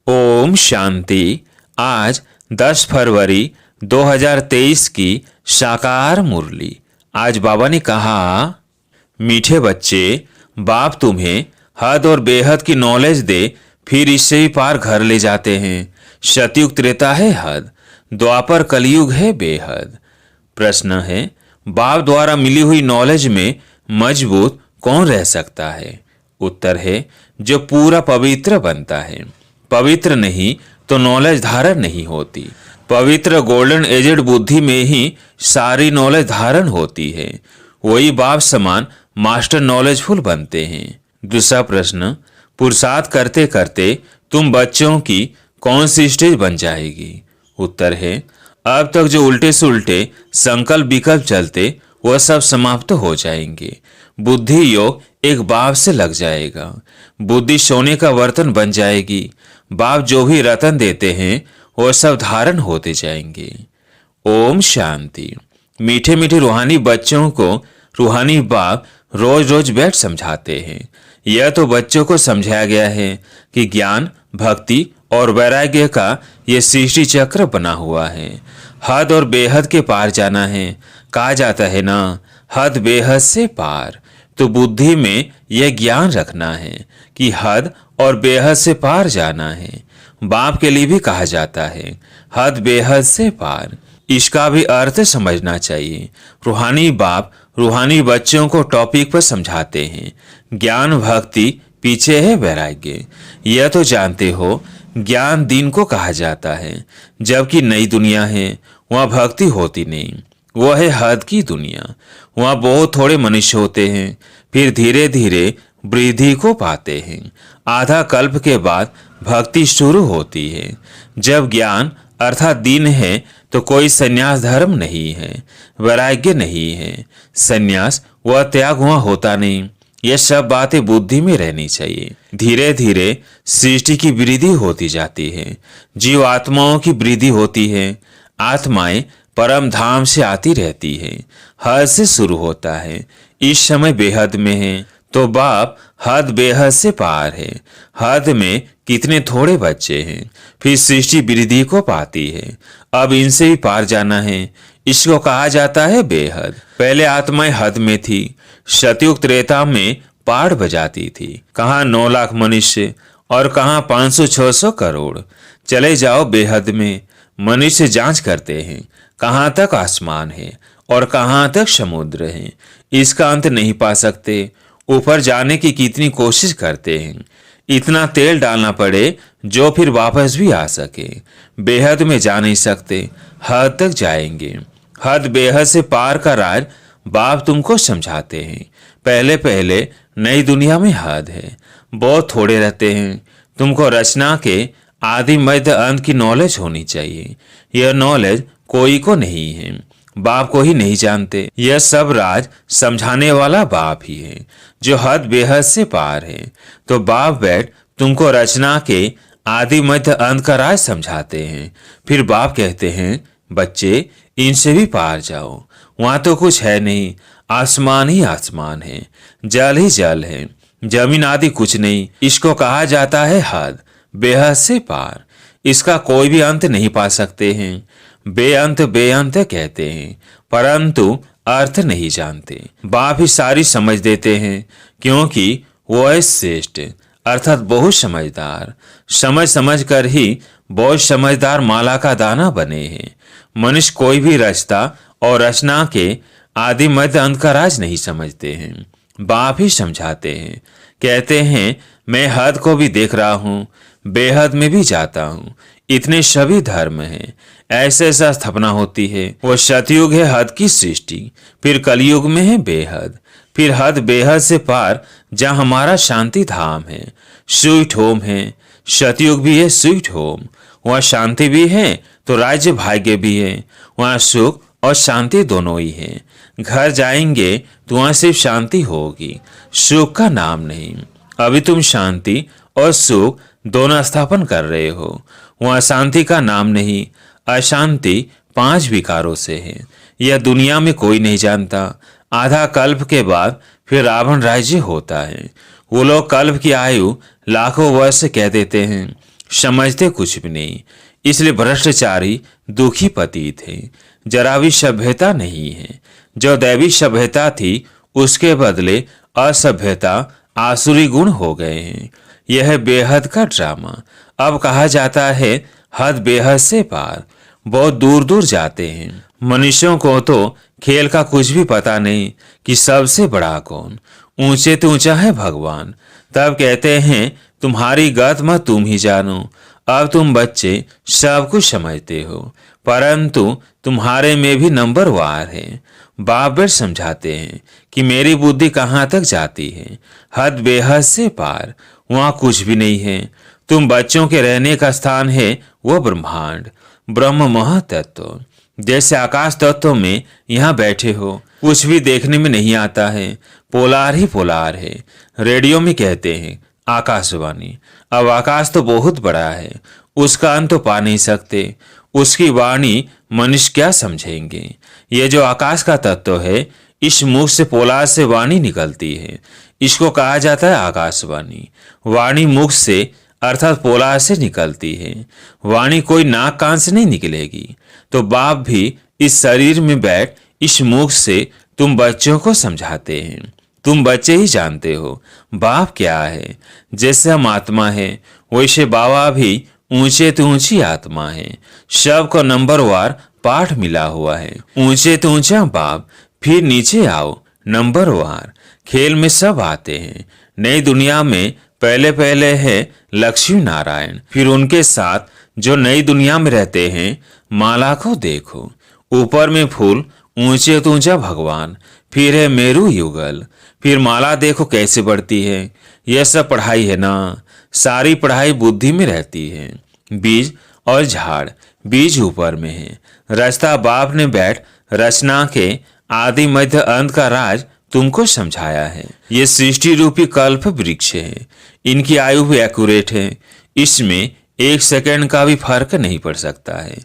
ओम शांति। आज 10 फरवरी 2023 की साकार मुरली। आज बाबा ने कहा, मीठे बच्चे, बाप तुम्हें हद और बेहद की नॉलेज दे, फिर इससे भी पार घर ले जाते हैं। सतयुग त्रेता है हद, द्वापर कलयुग है बेहद। प्रश्न है, बाप द्वारा मिली हुई नॉलेज में मजबूत कौन रह सकता है? उत्तर है, जो पूरा पवित्र बनता है। पवित्र नहीं तो नॉलेज धारण नहीं होती। पवित्र गोल्डन एजेड बुद्धि में ही सारी नॉलेज धारण होती है। वही बाप समान मास्टर नॉलेजफुल बनते हैं। दूसरा प्रश्न, पुरुषार्थ करते करते तुम बच्चों की कौन सी स्टेज बन जाएगी? उत्तर है, अब तक जो उल्टे से उल्टे संकल्प विकल्प चलते वह सब समाप्त हो जाएंगे। बुद्धि योग एक बाप से लग जाएगा। बुद्धि सोने का बर्तन बन जाएगी। बाप जो भी रतन देते हैं वो सब धारण होते जाएंगे। ओम शांति। मीठे मीठे रूहानी बच्चों को रूहानी बाप रोज रोज बैठ समझाते हैं। यह तो बच्चों को समझाया गया है कि ज्ञान, भक्ति और वैराग्य का ये सृष्टि चक्र बना हुआ है। हद और बेहद के पार जाना है। कहा जाता है ना, हद बेहद से पार। तो बुद्धि में यह ज्ञान रखना है कि हद और बेहद से पार जाना है। बाप के लिए भी कहा जाता है, हद बेहद से पार। इसका भी अर्थ समझना चाहिए। रूहानी बाप रूहानी बच्चों को टॉपिक पर समझाते हैं। ज्ञान भक्ति पीछे है वैराग्य। यह तो जानते हो, ज्ञान दिन को कहा जाता है, जबकि नई दुनिया है वहाँ भक्ति होती नहीं। वह है हद की दुनिया। वहाँ बहुत थोड़े मनुष्य होते हैं, फिर धीरे धीरे वृद्धि को पाते हैं। आधा कल्प के बाद भक्ति शुरू होती है। जब ज्ञान अर्थात दीन है तो कोई संन्यास धर्म नहीं है, वैराग्य नहीं है। संन्यास वह त्याग वहाँ होता नहीं। यह सब बातें बुद्धि में रहनी चाहिए। धीरे धीरे सृष्टि की वृद्धि होती जाती है। जीव आत्माओं की वृद्धि होती है। आत्माएं परम धाम से आती रहती है। हद से शुरू होता है। इस समय बेहद में है तो बाप हद बेहद से पार है। हद में कितने थोड़े बच्चे हैं, फिर सृष्टि वृद्धि को पाती है। अब इनसे भी पार जाना है। इसको कहा जाता है बेहद। पहले आत्माएं हद में थी। सतयुग त्रेता में पाठ बजाती थी। कहाँ 9 लाख मनुष्य और कहाँ 500-600 करोड़। चले जाओ बेहद में। मनुष्य जांच करते हैं कहाँ तक आसमान है और कहाँ तक समुद्र है। इसका अंत नहीं पा सकते। ऊपर जाने की कितनी कोशिश करते हैं। इतना तेल डालना पड़े जो फिर वापस भी आ सके। बेहद में जा नहीं सकते, हद तक जाएंगे। हद बेहद से पार का राज बाप तुमको समझाते हैं। पहले पहले नई दुनिया में हद है, बहुत थोड़े रहते हैं। तुमको रचना के आदि मध्य अंत की नॉलेज होनी चाहिए। यह नॉलेज कोई को नहीं है, बाप को ही नहीं जानते। यह सब राज समझाने वाला बाप ही है, जो हद बेहद से पार है। तो बाप बैठ तुमको रचना के आदि मध्य अंत का राज समझाते हैं। फिर बाप कहते हैं, बच्चे इनसे भी पार जाओ। वहां तो कुछ है नहीं, आसमान ही आसमान है, जल ही जल है, जमीन आदि कुछ नहीं। इसको कहा जाता है हद बेहद से पार। इसका कोई भी अंत नहीं पा सकते हैं। बेअंत बेअंत कहते हैं, परंतु अर्थ नहीं जानते। बाप ही सारी समझ देते हैं, क्योंकि वो है श्रेष्ठ अर्थात बहुत समझदार। समझ समझ कर ही बहुत समझदार माला का दाना बने हैं। मनुष्य कोई भी रचता और रचना के आदि मध्य अंत का राज नहीं समझते हैं। बाप ही समझाते हैं। कहते हैं, मैं हद को भी देख रहा हूँ, बेहद में भी जाता हूँ। इतने सभी धर्म हैं। ऐसे ऐसा स्थापना होती है। वो सतयुग है हद की सृष्टि, फिर कलयुग में है बेहद, फिर हद बेहद से पार जहाँ हमारा शांति धाम है, स्वीट होम है। सतयुग भी है स्वीट होम। वहाँ शांति भी है तो राज्य भाग्य भी है। वहाँ सुख और शांति दोनों ही है। घर जाएंगे तो वहाँ सिर्फ शांति होगी, सुख का नाम नहीं। अभी तुम शांति और सुख दोनों स्थापन कर रहे हो। वहाँ शांति का नाम नहीं, अशांति 5 विकारों से है। यह दुनिया में कोई नहीं जानता। आधा कल्प के बाद फिर रावण राज्य होता है। वो लोग कल्प की आयु लाखों वर्ष कह देते हैं। समझते कुछ भी नहीं, इसलिए भ्रष्टाचारी दुखी पतित है। जरा भी सभ्यता नहीं है। जो दैवी सभ्यता थी उसके बदले असभ्यता आसुरी गुण हो गए हैं। यह बेहद का ड्रामा। अब कहा जाता है हद बेहद से पार, बहुत दूर दूर जाते हैं। मनुष्यों को तो खेल का कुछ भी पता नहीं कि सबसे बड़ा कौन, ऊंचे तो ऊंचा है भगवान। तब कहते हैं तुम्हारी गत मत तुम ही जानो। अब तुम बच्चे सब कुछ समझते हो, परंतु तुम्हारे में भी नंबर वार है। बाप बेट समझाते हैं कि मेरी बुद्धि कहाँ तक जाती है, हद बेहद से पार, वहाँ कुछ भी नहीं है। तुम बच्चों के रहने का स्थान है वो ब्रह्मांड, ब्रह्म महातत्व। जैसे आकाश तत्व में यहाँ बैठे हो, कुछ भी देखने में नहीं आता है, पोलार ही पोलार है। रेडियो में कहते हैं आकाशवाणी। अब आकाश तो बहुत बड़ा है, उसका अंत तो पा नहीं सकते। उसकी वाणी मनुष्य क्या समझेंगे। ये जो आकाश का तत्व है, इस मुख से पोलार से वाणी निकलती है, इसको कहा जाता है आकाशवाणी। वाणी मुख से अर्थात पोलार से निकलती है। वाणी कोई नाक कान से नहीं निकलेगी। तो बाप भी इस शरीर में बैठ इस मुख से तुम बच्चों को समझाते हैं। तुम बच्चे ही जानते हो बाप क्या है। जैसे हम आत्मा है, वैसे बाबा भी ऊंचे तो ऊंची आत्मा है। सबको नंबरवार पाठ मिला हुआ है। ऊंचे तो ऊंचा बाप, फिर नीचे आओ नंबरवार। खेल में सब आते हैं। नई दुनिया में पहले पहले है लक्ष्मी नारायण, फिर उनके साथ जो नई दुनिया में रहते हैं माला को देखो, ऊपर में फूल, ऊंचे तो ऊंचा भगवान, फिर है मेरू युगल, फिर माला देखो कैसे बढ़ती है। यह सब पढ़ाई है ना। सारी पढ़ाई बुद्धि में रहती है। बीज और झाड़, बीज ऊपर में है। रास्ता बाप ने बैठ रचना के आदि मध्य अंत का राज तुमको समझाया है। ये सृष्टि रूपी कल्प वृक्ष है। इनकी आयु भी एक्यूरेट है। इसमें एक सेकंड का भी फर्क नहीं पड़ सकता है।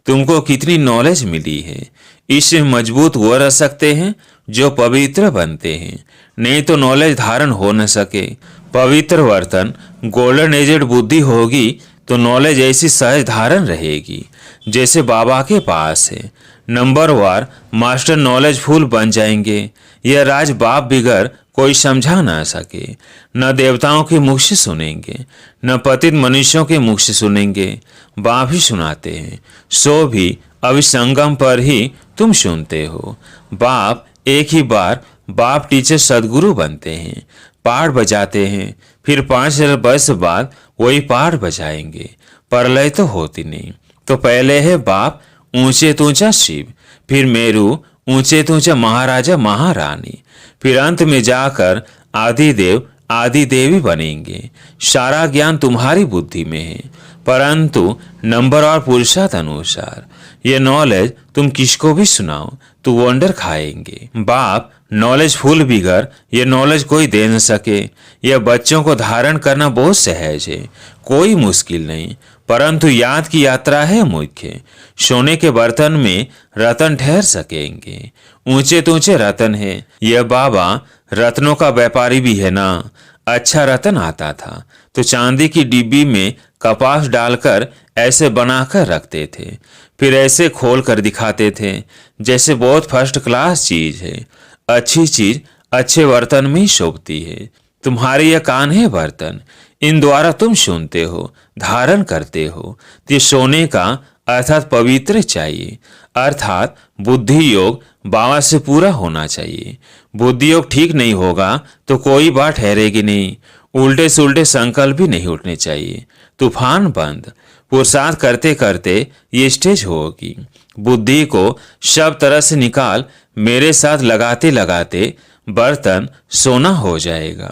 तुमको कितनी नॉलेज मिली है। इससे मजबूत वो रह सकते हैं जो पवित्र बनते हैं, नहीं तो नॉलेज धारण हो न सके। पवित्र वर्तन, गोल्डन एजेड बुद्धि होगी तो नॉलेज ऐसी सहज धारण रहेगी जैसे बाबा के पास है। नंबरवार मास्टर नॉलेज फुल बन जाएंगे। यह राज बाप बिगर कोई समझा ना सके। न देवताओं के मुख से सुनेंगे, न पतित मनुष्यों के मुख से सुनेंगे। बाप ही सुनाते हैं, सो भी अभिसंगम पर ही तुम सुनते हो। बाप एक ही बार बाप टीचर सदगुरु बनते हैं, पाठ बजाते हैं, फिर 5,000 वर्ष बाद वही पाठ बजाएंगे। प्रलय तो होती नहीं। तो पहले है बाप ऊंचे तो ऊंचा शिव, फिर मेरू ऊंचे तो ऊंचा महाराजा महारानी, फिर अंत में जाकर आदिदेव आदि देवी बनेंगे। सारा ज्ञान तुम्हारी बुद्धि में है, परंतु नंबर और पुरुषार्थ अनुसार। ये नॉलेज तुम किसको भी सुनाओ तो वंडर खाएंगे। बाप नॉलेज फुल बिगर ये नॉलेज कोई दे न सके। यह बच्चों को धारण करना बहुत सहज है, कोई मुश्किल नहीं, परंतु याद की यात्रा है मुख्य। सोने के बर्तन में रतन ठहर सकेंगे। ऊंचे तो ऊंचे रतन है। यह बाबा रत्नों का व्यापारी भी है ना। अच्छा रतन आता था तो चांदी की डिब्बी में कपास डालकर ऐसे बनाकर रखते थे, फिर ऐसे खोल कर दिखाते थे जैसे बहुत फर्स्ट क्लास चीज है। अच्छी चीज अच्छे बर्तन में ही शोभती है। तुम्हारे यह कान है बर्तन, इन द्वारा तुम सुनते हो, धारण करते हो। तो सोने का अर्थात पवित्र चाहिए, अर्थात बुद्धि योग बाबा से पूरा होना चाहिए। बुद्धि योग ठीक नहीं होगा तो कोई बात ठहरेगी नहीं। उल्टे से उल्टे संकल्प भी नहीं उठने चाहिए। तूफान बंद। पुरुषार्थ करते करते ये स्टेज होगी। बुद्धि को सब तरह से निकाल, मेरे साथ लगाते लगाते बर्तन सोना हो जाएगा।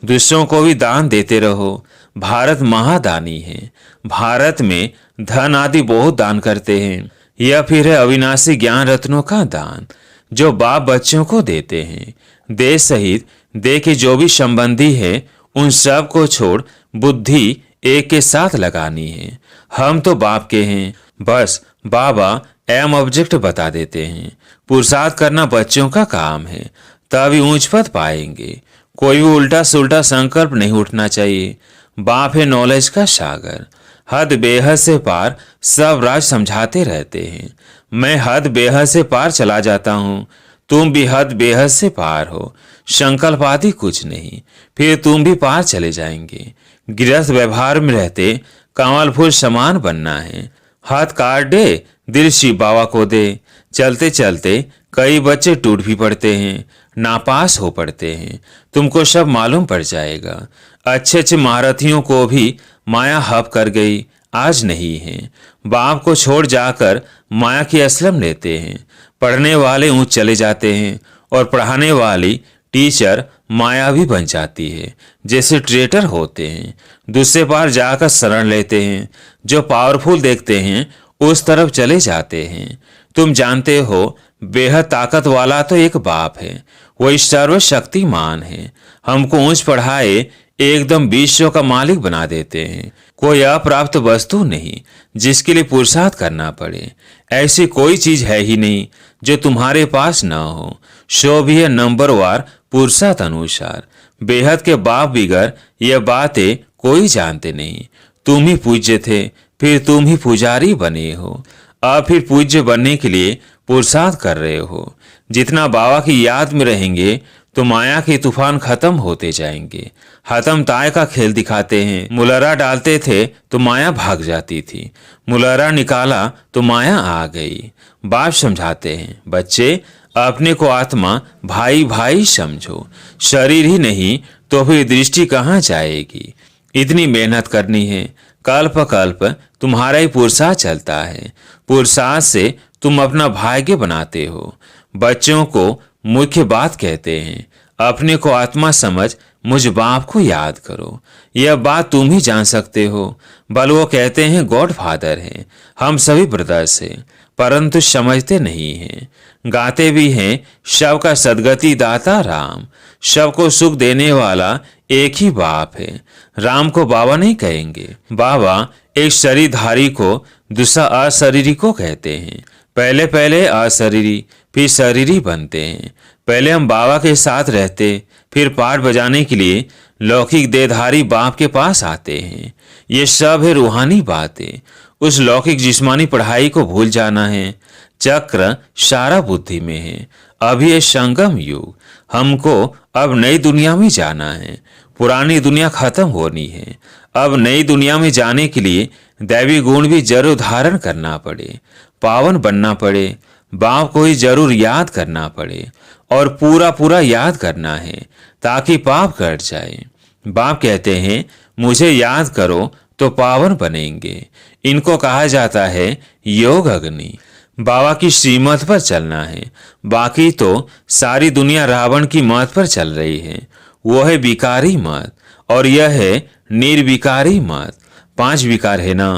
दूसरों को भी दान देते रहो। भारत महादानी है। भारत में धन आदि बहुत दान करते हैं। यह फिर है अविनाशी ज्ञान रत्नों का दान जो बाप बच्चों को देते हैं। देश सहित दे के जो भी संबंधी है उन सब को छोड़ बुद्धि एक के साथ लगानी है। हम तो बाप के हैं, बस बाबा एम ऑब्जेक्ट बता देते हैं। पुरुषार्थ करना बच्चों का काम है, तभी ऊंच पद पाएंगे। कोई भी उल्टा सुल्टा संकल्प नहीं उठना चाहिए। बाप है नॉलेज का सागर। हद बेहद से पार सब राज समझाते रहते हैं। मैं हद बेहद से पार चला जाता हूँ, तुम भी हद बेहद से पार हो। संकल्प आदि कुछ नहीं, फिर तुम भी पार चले जाएंगे। गृहस्थ व्यवहार में रहते कमल फूल समान बनना है। हाथ काट दे, दिल शिव बाबा को दे। चलते चलते कई बच्चे टूट भी पड़ते हैं, नापास हो पड़ते हैं। तुमको सब मालूम पड़ जाएगा। अच्छे अच्छे महारथियों को भी माया हप कर गई, आज नहीं है। बाप को छोड़ जाकर माया की असलम लेते हैं। पढ़ने वाले ऊंच चले जाते हैं और पढ़ाने वाली टीचर मायावी बन जाती है, जैसे ट्रेटर होते हैं। दूसरे पार जाकर शरण लेते हैं। जो पावरफुल देखते हैं उस तरफ चले जाते हैं। तुम जानते हो बेहद ताकत वाला तो एक बाप है, वही सर्वशक्तिमान है। हमको ऊंच पढ़ाए एकदम विश्व का मालिक बना देते हैं। कोई अप्राप्त वस्तु नहीं जिसके लिए पुरुषार्थ करना पड़े। ऐसी कोई चीज है ही नहीं जो तुम्हारे पास न हो। शो भी है नंबरवार पुरुषार्थ अनुसार। बेहद के बाप बिगर यह बातें कोई जानते नहीं। तुम ही पूज्य थे, फिर तुम ही पुजारी बने हो। अब फिर पूज्य बनने के लिए पुरुषार्थ कर रहे हो। जितना बाबा की याद में रहेंगे तो माया के तूफान खत्म होते जाएंगे। हतम ताय का खेल दिखाते हैं। मुलरा डालते थे तो माया भाग जाती थी, मुलरा निकाला तो माया आ गई। बाप समझाते हैं, बच्चे अपने को आत्मा भाई भाई समझो। शरीर ही नहीं तो फिर दृष्टि कहाँ जाएगी। इतनी मेहनत करनी है। कल्प कल्प तुम्हारा ही पुरुषार्थ चलता है। पुरुषार्थ से तुम अपना भाग्य बनाते हो। बच्चों को मुख्य बात कहते हैं, अपने को आत्मा समझ मुझ बाप को याद करो। यह बात तुम ही जान सकते हो। बल वो कहते हैं गॉड फादर है, हम सभी ब्रदर्स हैं, परंतु समझते नहीं हैं। गाते भी हैं शव का सदगति दाता राम। शव को सुख देने वाला एक ही बाप है। राम को बाबा नहीं कहेंगे। बाबा एक शरीरधारी को दूसरा अशरीरी को कहते हैं। पहले पहले अशरीरी फिर शरीरी बनते हैं। पहले हम बाबा के साथ रहते, फिर पाठ बजाने के लिए लौकिक देहधारी बाप के पास आते हैं। ये सब है रूहानी बातें। उस लौकिक जिस्मानी पढ़ाई को भूल जाना है। चक्र सारा बुद्धि में है। अभी ये संगम युग। हमको अब नई दुनिया में जाना है। पुरानी दुनिया खत्म होनी है। अब नई दुनिया में जाने के लिए दैवी गुण भी जरूर धारण करना पड़े, पावन बनना पड़े। बाप को ही जरूर याद करना पड़े और पूरा पूरा याद करना है ताकि पाप कट जाए। बाप कहते हैं मुझे याद करो तो पावन बनेंगे। इनको कहा जाता है योग अग्नि। बाबा की श्रीमत पर चलना है। बाकी तो सारी दुनिया रावण की मत पर चल रही है। वो है विकारी मत और यह है निर्विकारी मत। 5 विकार है ना।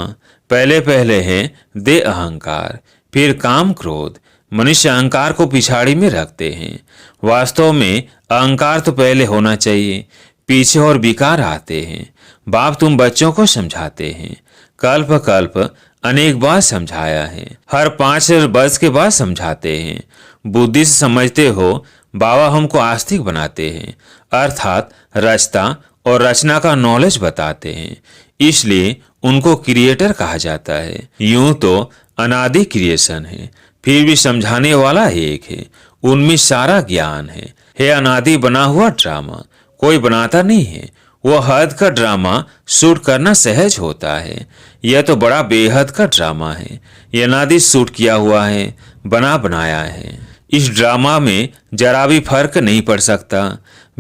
पहले पहले है दे अहंकार, फिर काम क्रोध। मनुष्य अहंकार को पिछाड़ी में रखते हैं। वास्तव में अहंकार तो पहले होना चाहिए, पीछे और विकार आते हैं। बाप तुम बच्चों को समझाते हैं। कल्प कल्प अनेक बार समझाया है। हर 5 वर्ष के बाद समझाते हैं। बुद्धि से समझते हो। बाबा हमको आस्तिक बनाते हैं, अर्थात रचता और रचना का नॉलेज बताते हैं। इसलिए उनको क्रिएटर कहा जाता है। यूं तो अनादि क्रिएशन है, फिर भी समझाने वाला एक है। उनमें सारा ज्ञान है। अनादि बना हुआ ड्रामा कोई बनाता नहीं है। वो हद का ड्रामा शूट करना सहज होता है। यह तो बड़ा बेहद का ड्रामा है। यह अनादि शूट किया हुआ है, बना बनाया है। इस ड्रामा में जरा भी फर्क नहीं पड़ सकता।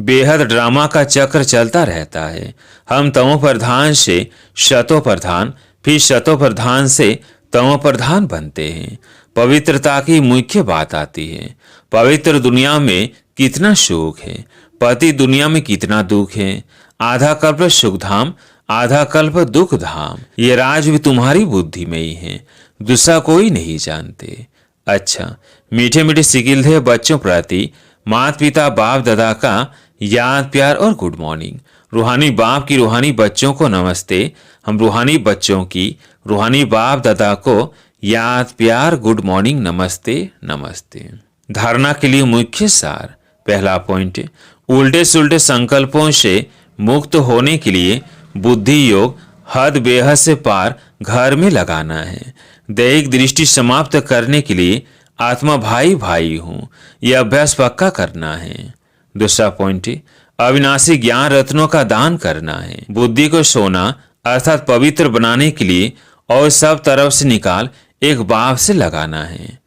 बेहद ड्रामा का चक्र चलता रहता है। हम तमो प्रधान से शतो प्रधान, फिर शतो प्रधान से तमो प्रधान बनते हैं। पवित्रता की मुख्य बात आती है। पवित्र दुनिया में कितना सुख है, पति दुनिया में कितना दुख है। आधा कल्प सुख धाम, आधा कल्प दुख धाम। ये राज भी तुम्हारी बुद्धि में ही है, दूसरा कोई नहीं जानते। अच्छा, मीठे मीठे सिकिल बच्चों प्रति माता पिता बाप दादा का याद प्यार और गुड मॉर्निंग। रूहानी बाप की रूहानी बच्चों को नमस्ते। हम रूहानी बच्चों की रूहानी बाप दादा को याद प्यार गुड मॉर्निंग नमस्ते नमस्ते। धारणा के लिए मुख्य सार। पहला पॉइंट, उल्टे सुल्टे संकल्पों से मुक्त होने के लिए बुद्धि योग हद बेहद से पार घर में लगाना है। दैहिक दृष्टि समाप्त करने के लिए आत्मा भाई भाई हूँ, यह अभ्यास पक्का करना है। दूसरा पॉइंट है, अविनाशी ज्ञान रत्नों का दान करना है। बुद्धि को सोना अर्थात पवित्र बनाने के लिए और सब तरफ से निकाल एक बाप से लगाना है।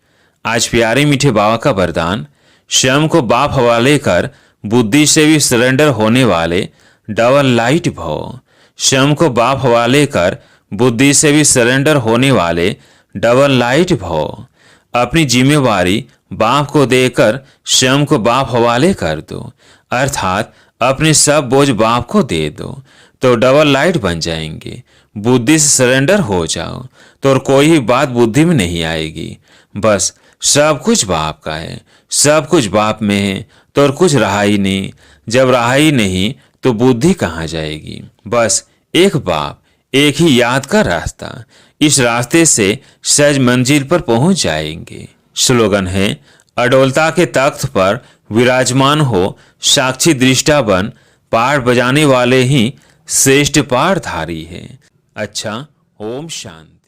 आज प्यारे मीठे बाबा का वरदान, स्वयं को बाप हवाले कर बुद्धि से भी सरेंडर होने वाले डबल लाइट भव। स्वयं को बाप हवाले कर बुद्धि से भी सरेंडर होने वाले डबल लाइट भव। अपनी जिम्मेवारी बाप को देकर स्वयं को बाप हवाले कर दो, अर्थात अपने सब बोझ बाप को दे दो, तो डबल लाइट बन जाएंगे। बुद्धि से सरेंडर हो जाओ तो और कोई ही बात बुद्धि में नहीं आएगी। बस सब कुछ बाप का है, सब कुछ बाप में है, तो और कुछ रहा ही नहीं। जब रहा ही नहीं तो बुद्धि कहाँ जाएगी। बस एक बाप, एक ही याद का रास्ता। इस रास्ते से सहज मंजिल पर पहुंच जाएंगे। स्लोगन है, अडोलता के तख्त पर विराजमान हो साक्षी दृष्टा बन, पाठ बजाने वाले ही श्रेष्ठ पाठधारी है। अच्छा, ओम शांति।